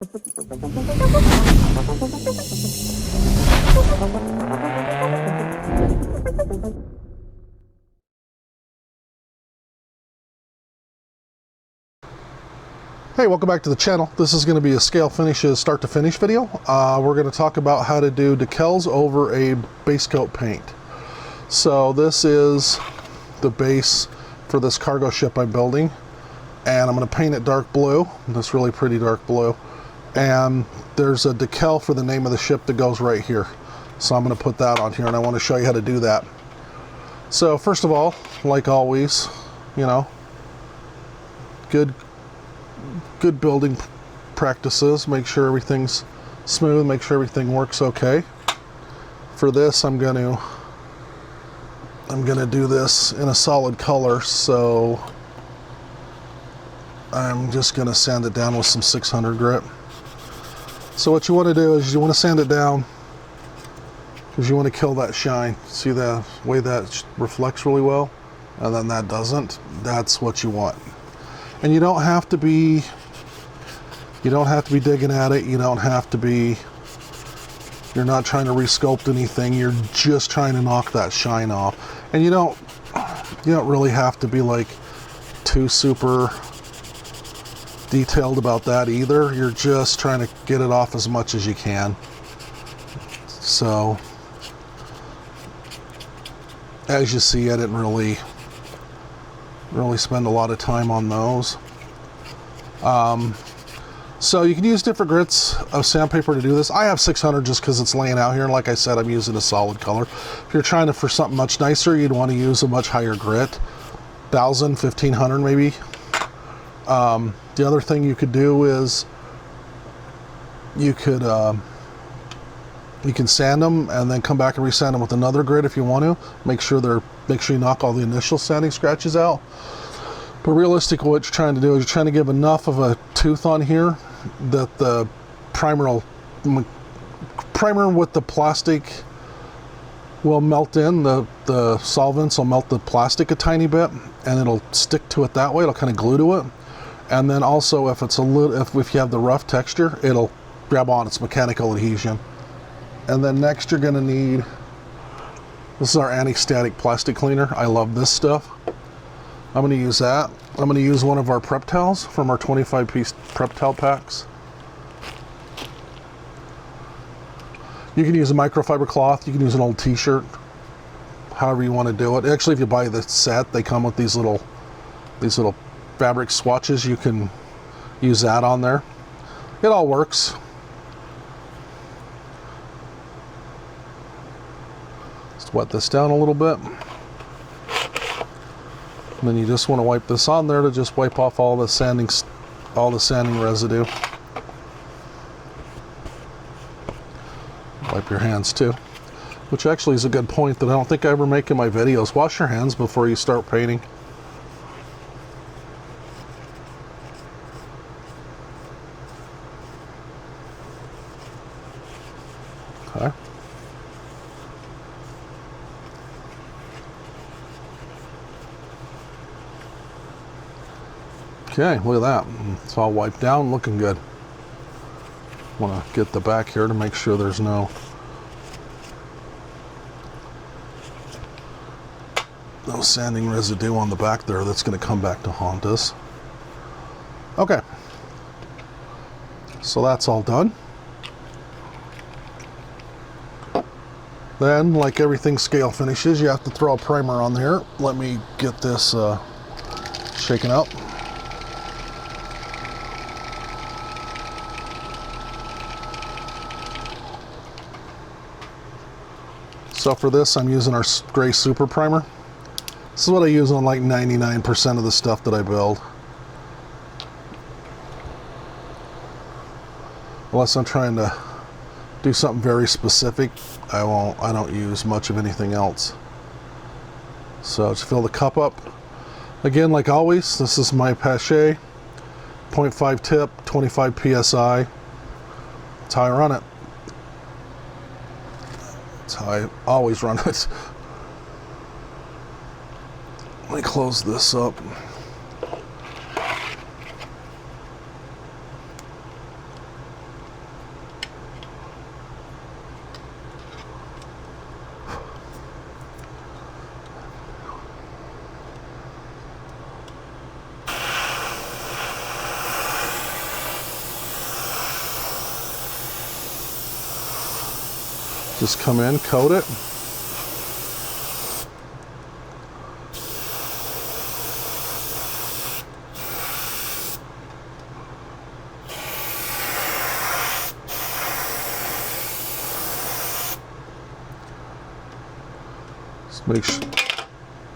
Hey, welcome back to the channel. This is going to be a Scalefinishes start to finish video. We're going to talk about how to do decals over a base coat paint. So this is the base for this cargo ship I'm building, and I'm going to paint it dark blue, this really pretty dark blue, and there's a decal for the name of the ship that goes right here. So I'm going to put that on here, and I want to show you how to do that. So first of all, like always, you know, good building practices. Make sure everything's smooth, make sure everything works okay. For this, I'm gonna do this in a solid color, so I'm just gonna sand it down with some 600 grit. So what you want to do is you want to sand it down because you want to kill that shine. See the way that reflects really well, and then that doesn't. That's what you want. And you don't have to be digging at it. You're not trying to resculpt anything. You're just trying to knock that shine off. And you don't really have to be like too super detailed about that either. You're just trying to get it off as much as you can. So as you see, I didn't really spend a lot of time on those. So you can use different grits of sandpaper to do this. I have 600 just because it's laying out here, and like I said, I'm using a solid color. If you're trying for something much nicer, you'd want to use a much higher grit, 1,000, 1,500 maybe. The other thing you could do is you can sand them and then come back and resand them with another grit if you want to. Make sure you knock all the initial sanding scratches out. But realistically, what you're trying to do is you're trying to give enough of a tooth on here that the primer with the plastic will melt in. The solvents will melt the plastic a tiny bit, and it'll stick to it that way. It'll kind of glue to it. And then also, if you have the rough texture, it'll grab on. It's mechanical adhesion. And then next, you're going to need, this is our anti-static plastic cleaner. I love this stuff. I'm going to use that. I'm going to use one of our prep towels from our 25-piece prep towel packs. You can use a microfiber cloth. You can use an old t-shirt. However you want to do it. Actually, if you buy the set, they come with these little fabric swatches. You can use that on there. It all works. Just wet this down a little bit. And then you just want to wipe this on there to just wipe off all the sanding residue. Wipe your hands too, which actually is a good point that I don't think I ever make in my videos. Wash your hands before you start painting. Okay. Okay, look at that. It's all wiped down, looking good. Want to get the back here to make sure there's no sanding residue on the back there that's going to come back to haunt us. Okay, so that's all done. Then, like everything Scalefinishes, you have to throw a primer on there. Let me get this shaken up. So for this, I'm using our gray super primer. This is what I use on like 99% of the stuff that I build. Unless I'm trying to do something very specific, I don't use much of anything else. So just fill the cup up. Again, like always, this is my Pache, 0.5 tip, 25 PSI. That's how I run it. That's how I always run it. Let me close this up. Just come in, coat it.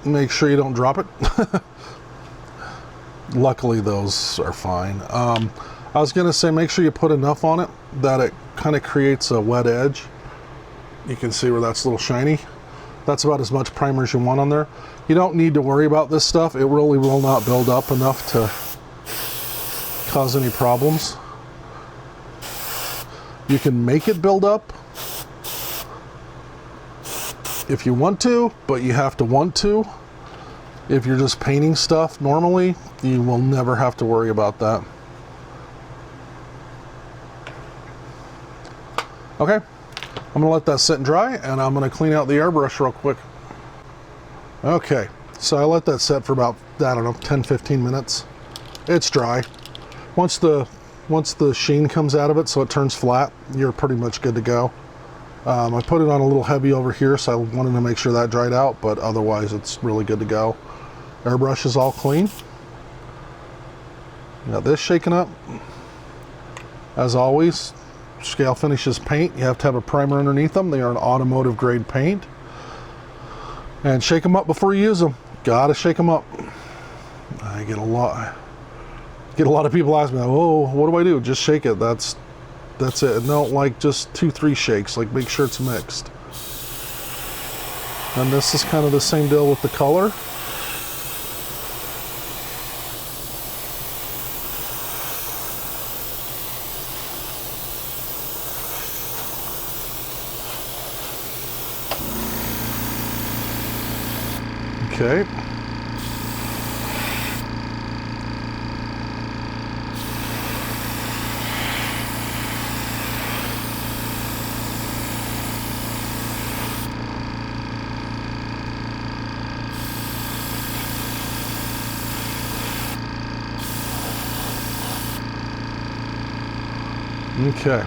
Make sure you don't drop it. Luckily those are fine. I was gonna say make sure you put enough on it that it kind of creates a wet edge. You can see where that's a little shiny. That's about as much primer as you want on there. You don't need to worry about this stuff. It really will not build up enough to cause any problems. You can make it build up if you want to, but you have to want to. If you're just painting stuff normally, you will never have to worry about that. Okay, I'm gonna let that sit and dry, and I'm gonna clean out the airbrush real quick. Okay, so I let that set for about, I don't know, 10-15 minutes. It's dry. Once the sheen comes out of it so it turns flat, you're pretty much good to go. I put it on a little heavy over here, so I wanted to make sure that dried out, but otherwise it's really good to go. Airbrush is all clean. Got this shaken up. As always, Scalefinishes paint, you have to have a primer underneath them. They are an automotive grade paint. And shake them up before you use them. Gotta shake them up. I get a lot of people ask me, oh, what do I do? Just shake it. That's it. And don't like just 2-3 shakes. Like, make sure it's mixed. And this is kind of the same deal with the color. Okay. Okay.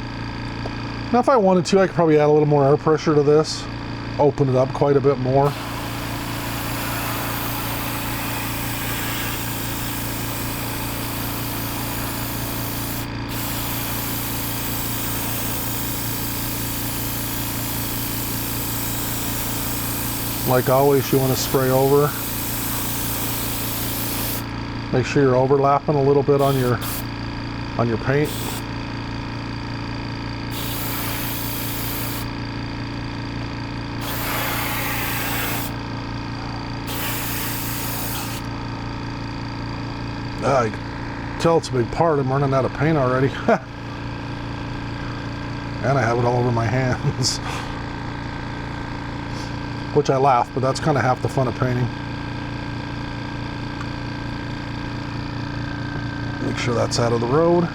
Now if I wanted to, I could probably add a little more air pressure to this. Open it up quite a bit more. Like always, you want to spray over. Make sure you're overlapping a little bit on your paint. I can tell it's a big part. I'm running out of paint already. And I have it all over my hands. Which I laugh, but that's kind of half the fun of painting. Make sure that's out of the road.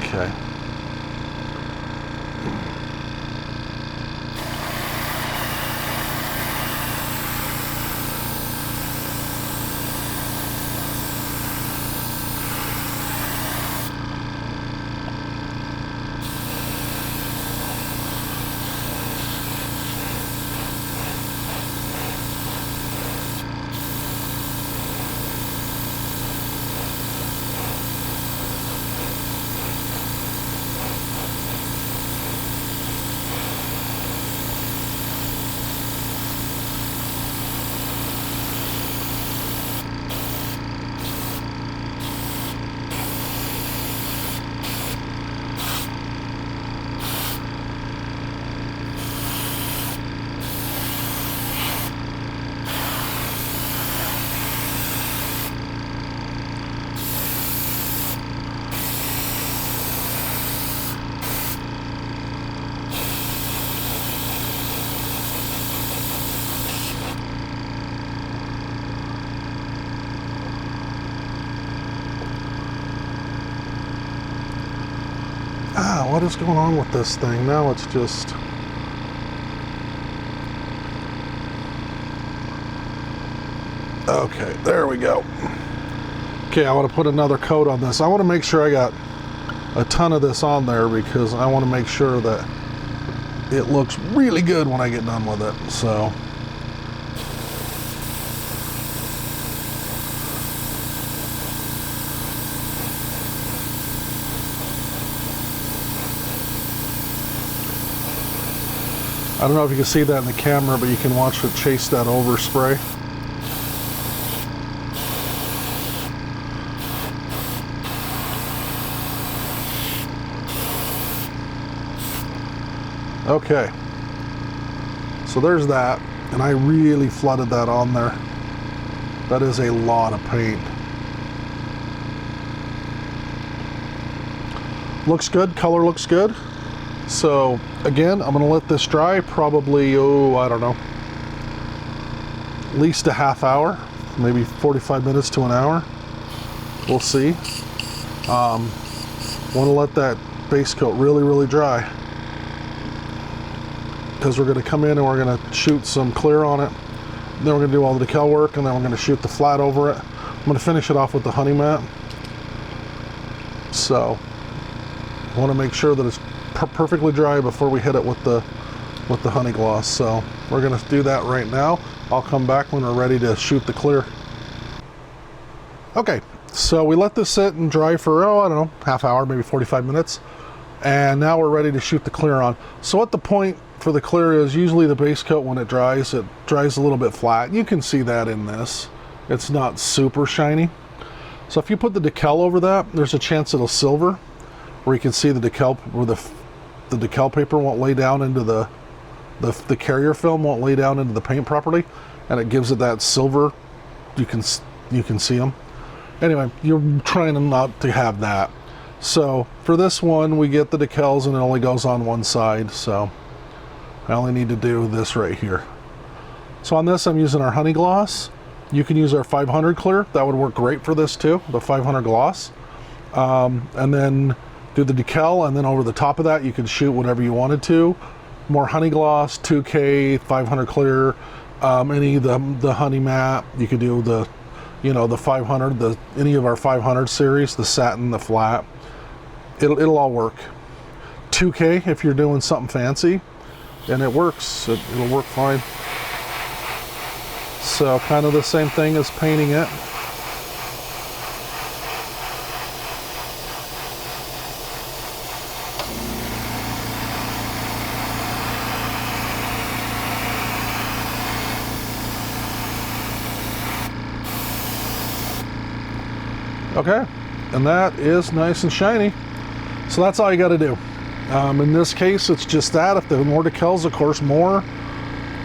Okay. What is going on with this thing? Now it's just... Okay, there we go. Okay, I want to put another coat on this. I want to make sure I got a ton of this on there because I want to make sure that it looks really good when I get done with it. So I don't know if you can see that in the camera, but you can watch it chase that overspray. Okay, so there's that, and I really flooded that on there. That is a lot of paint. Looks good, color looks good. So again, I'm gonna let this dry probably, I don't know, at least a half hour, maybe 45 minutes to an hour. We'll see. Wanna let that base coat really dry, because we're going to come in and we're going to shoot some clear on it. Then we're going to do all the decal work, and then we're going to shoot the flat over it. I'm going to finish it off with the honey mat. So I want to make sure that it's perfectly dry before we hit it with the honey gloss. So we're going to do that right now. I'll come back when we're ready to shoot the clear. Okay, so we let this sit and dry for, I don't know, half hour, maybe 45 minutes. And now we're ready to shoot the clear on. So at the point for the clear is usually the base coat, when it dries a little bit flat. You can see that in this. It's not super shiny. So if you put the decal over that, there's a chance it'll silver, where you can see the decal, where the decal paper won't lay down into the carrier film won't lay down into the paint properly, and it gives it that silver. You can see them. Anyway, you're trying not to have that. So for this one, we get the decals and it only goes on one side. So I only need to do this right here. So on this, I'm using our honey gloss. You can use our 500 clear. That would work great for this too, the 500 gloss. And then do the decal, and then over the top of that, you can shoot whatever you wanted to. More honey gloss, 2K, 500 clear, any of the honey matte. You could do the 500, any of our 500 series, the satin, the flat. It'll all work. 2K if you're doing something fancy, and it works. It'll work fine. So kind of the same thing as painting it. Okay, and that is nice and shiny. So that's all you got to do. In this case, it's just that. If the more decals, of course, more.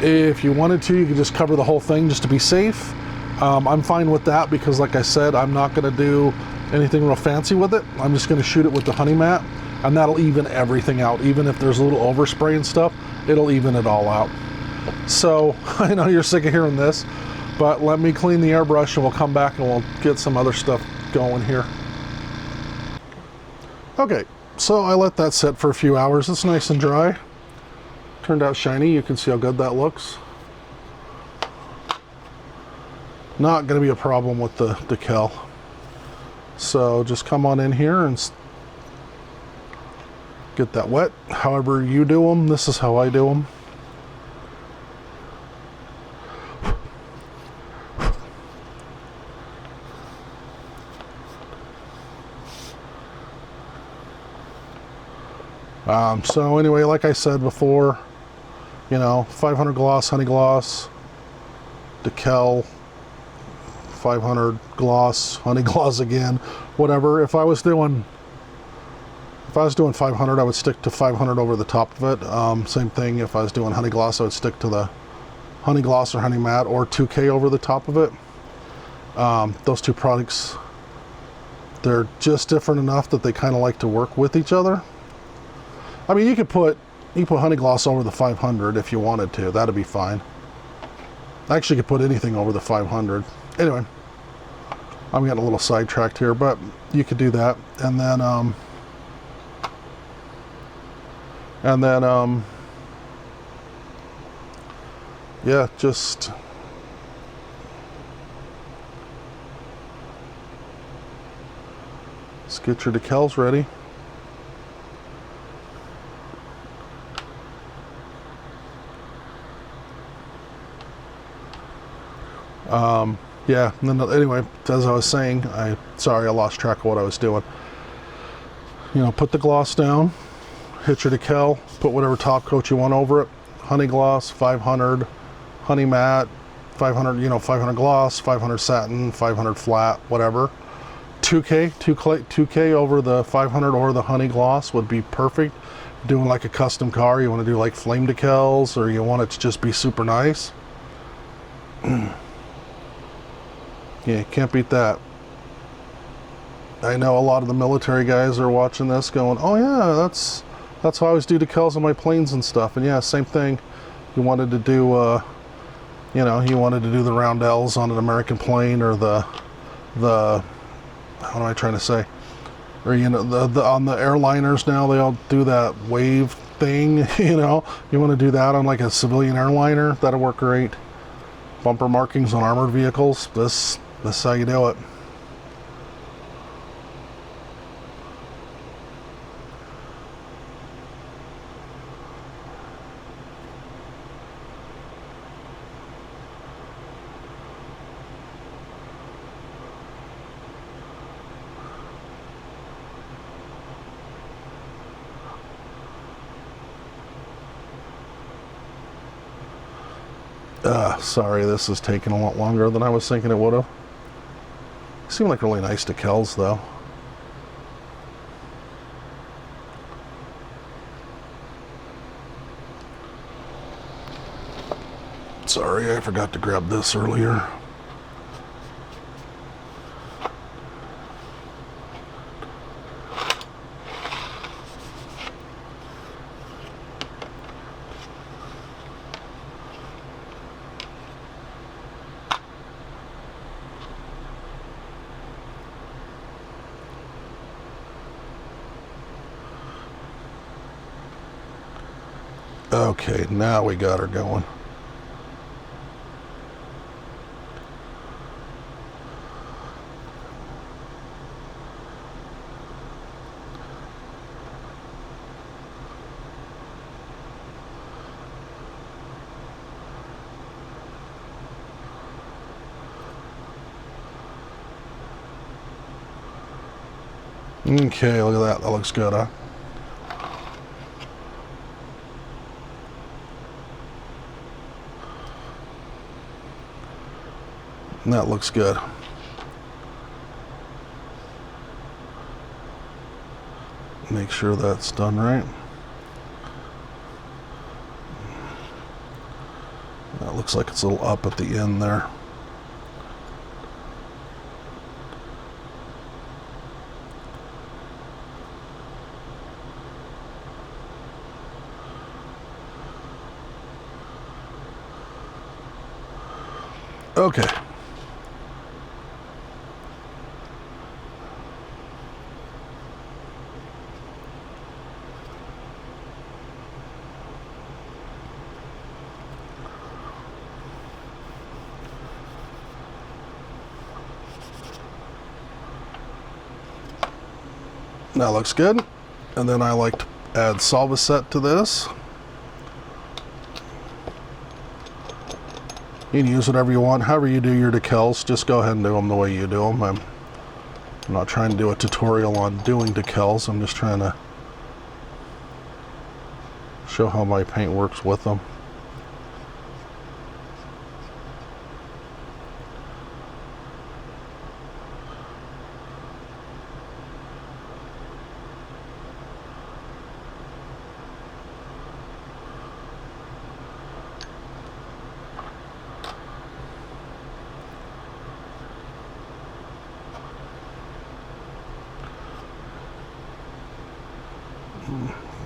If you wanted to, you could just cover the whole thing just to be safe. I'm fine with that because, like I said, I'm not going to do anything real fancy with it. I'm just going to shoot it with the honey mat, and that'll even everything out. Even if there's a little overspray and stuff, it'll even it all out. So I know you're sick of hearing this, but let me clean the airbrush and we'll come back and we'll get some other stuff going here. Okay, so I let that sit for a few hours. It's nice and dry. Turned out shiny. You can see how good that looks. Not going to be a problem with the decal. So just come on in here and get that wet. However you do them, this is how I do them. So anyway, like I said before, 500 gloss, honey gloss, decal, 500 gloss, honey gloss again, whatever. If I was doing 500, I would stick to 500 over the top of it. Same thing, if I was doing honey gloss, I would stick to the honey gloss or honey matte or 2K over the top of it. Those two products, they're just different enough that they kind of like to work with each other. I mean, you could put honey gloss over the 500 if you wanted to. That'd be fine. Actually, you could put anything over the 500. Anyway, I'm getting a little sidetracked here, but you could do that. And then, yeah, just get your decals ready. Yeah, and then anyway, as I was saying, sorry I lost track of what I was doing. You know, put the gloss down, hit your decal, put whatever top coat you want over it. Honey gloss, 500, honey matte, 500, you know, 500 gloss, 500 satin, 500 flat, whatever. 2K over the 500 or the honey gloss would be perfect. Doing like a custom car, you want to do like flame decals, or you want it to just be super nice. Yeah, can't beat that. I know a lot of the military guys are watching this going, oh yeah, that's how I always do decals on my planes and stuff. And yeah, same thing. You wanted to do, you know, you wanted to do the roundels on an American plane, or the what am I trying to say? Or, you know, on the airliners now, they all do that wave thing, you know. You want to do that on like a civilian airliner, that'll work great. Bumper markings on armored vehicles, this is how you do it. Sorry, this is taking a lot longer than I was thinking it would have. Seem like really nice decals though. Sorry, I forgot to grab this earlier. Okay, now we got her going. Okay, look at that. That looks good, huh? That looks good. Make sure that's done right. That looks like it's a little up at the end there. Okay. That looks good. And then I like to add Solvaset to this. You can use whatever you want, however you do your decals, just go ahead and do them the way you do them. I'm not trying to do a tutorial on doing decals, I'm just trying to show how my paint works with them.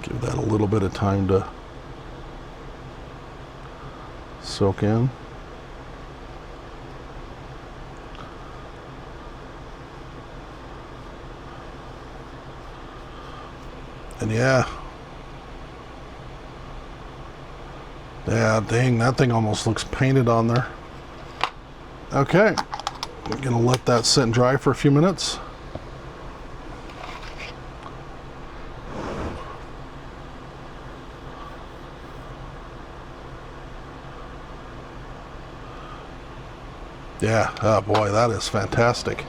Give that a little bit of time to soak in. And yeah, dang, that thing almost looks painted on there. Okay, I'm gonna let that sit and dry for a few minutes. Yeah, oh boy, that is fantastic.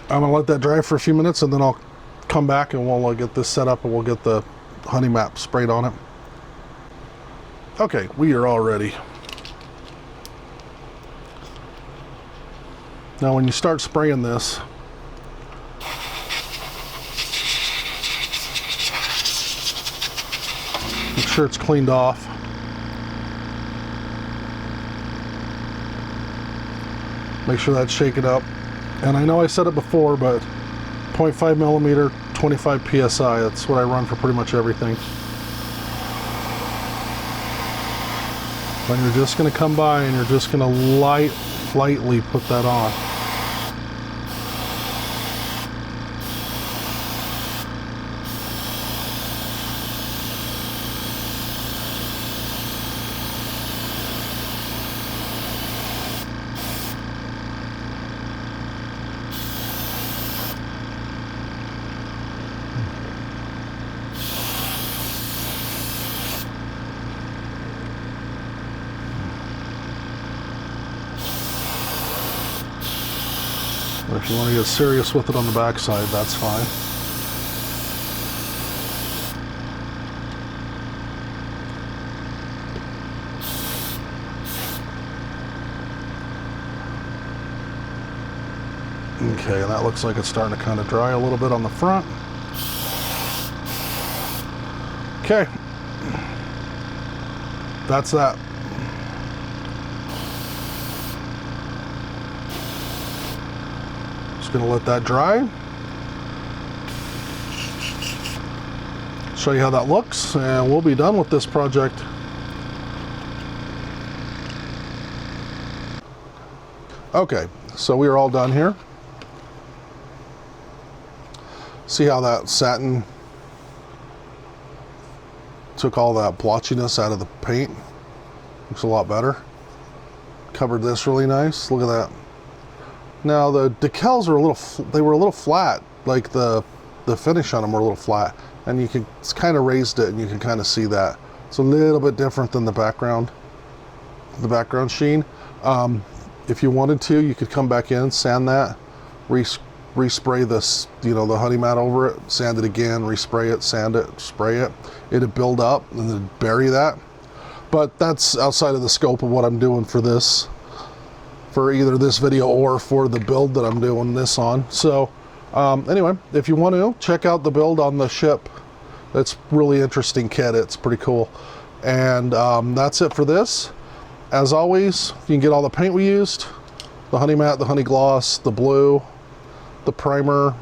I'm gonna let that dry for a few minutes and then I'll come back and we'll get this set up and we'll get the honey map sprayed on it. Okay, we are all ready. Now when you start spraying this, make sure it's cleaned off. Make sure that's shaken up. And I know I said it before, but 0.5 millimeter, 25 PSI, that's what I run for pretty much everything. And you're just gonna come by and you're just gonna lightly put that on. If you want to get serious with it on the back side, that's fine. Okay, and that looks like it's starting to kind of dry a little bit on the front. Okay, that's that. Gonna let that dry. Show you how that looks, and we'll be done with this project. Okay, so we are all done here. See how that satin took all that blotchiness out of the paint? Looks a lot better. Covered this really nice. Look at that. Now the decals are a little flat, like the finish on them were a little flat, and it's kind of raised it, and you can kind of see that. It's a little bit different than the background sheen. If you wanted to, you could come back in, sand that, respray this, the honey mat over it, sand it again, respray it, sand it, spray it. It'd build up and then bury that. But that's outside of the scope of what I'm doing for this. For either this video or for the build that I'm doing this on. So anyway, if you want to check out the build on the ship, it's really interesting kit. It's pretty cool. And that's it for this. As always, you can get all the paint we used, the honey mat, the honey gloss, the blue, the primer,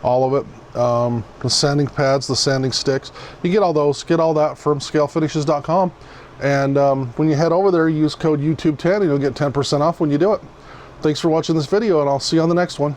all of it, the sanding pads, the sanding sticks. You get all those, get all that from scalefinishes.com. And when you head over there, use code YouTube10 and you'll get 10% off when you do it. Thanks for watching this video, and I'll see you on the next one.